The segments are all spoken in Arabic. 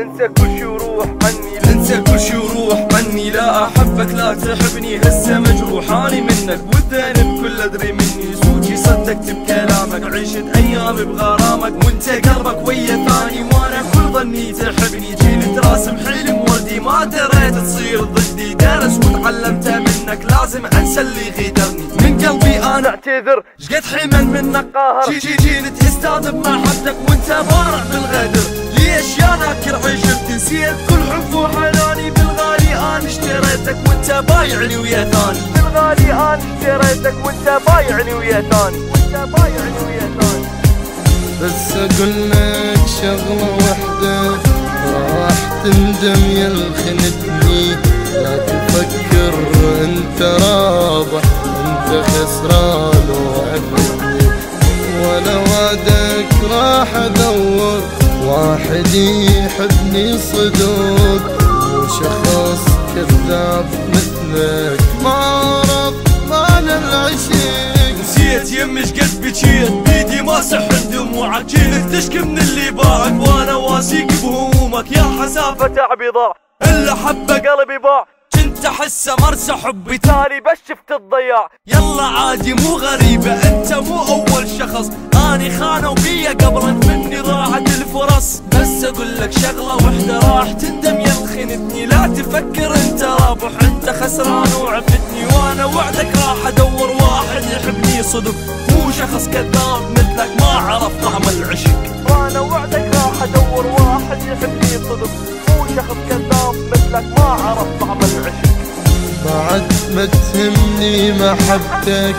انسى كل شي وروح عني، انسى كل شي وروح عني. لا احبك لا تحبني، هسه مجروحاني منك والذنب كل ادري مني. زوجي صدقت بكلامك، عشت ايام بغرامك وانت قلبك ويا ثاني، وانا كل ظني تحبني. جيل تراسم حلم وردي ما دريت تصير ضدي، درس وتعلمته منك لازم انسى اللي غدرني. من قلبي انا اعتذر شقد حمل منك قاهر، جيت استاذ بمحبتك وانت بارع بالغدر. ليش يا ذاكر عشت نسيت كل حب وحناني، بالغالي انا اشتريتك وانت بايعني ويا ثاني، بالغالي انا اشتريتك وانت بايعني ويا ثاني، وانت بايعني ويا ثاني. بس اقول لك شغله وحده راح تندم يا الخنتني. لا تفكر انت رابح انت خسران وعفتني، وانا وعدك راح ادور واحد يحبني صدق، مو شخص كذاب مثلك ما عرف معنى العشق. نسيت يمي شقد بجيت بيدي ماسح دموعك، جيلك تشكي من اللي باعك وانا واسيك بهمومك. يا حسافة تعبي ضاع الا حبه قلبي باع، كنت احسه مرسى حبي تالي بس شفت الضياع. يلا عادي مو غريبة انت مو اول شخص، اني خانوا بيا قبلك مني ضاعت الفرص. بس اقول لك شغلة وحدة راح تندم يا خنتني، لا تفكر انت رابح انت خسران وعفتني. وانا وعدك راح ادور واحد يحبني صدق، مو شخص كذاب مثلك ما عرف طعم العشق. وانا وعدك راح ادور واحد يحبني صدق، مو شخص كذاب مثلك ما عرف طعم العشق. بعد ما تهمني محبتك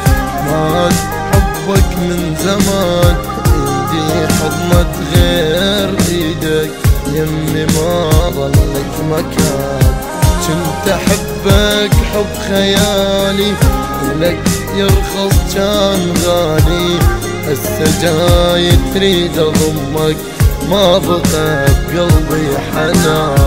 مات حبك من زمان، ايدي حضنت غير ايدك يمي ما ظلك مكان. كنت احبك حب خيالي لك يرخص كان غالي، هسه جاي تريد اضمك ما بقى بقلبي حنان.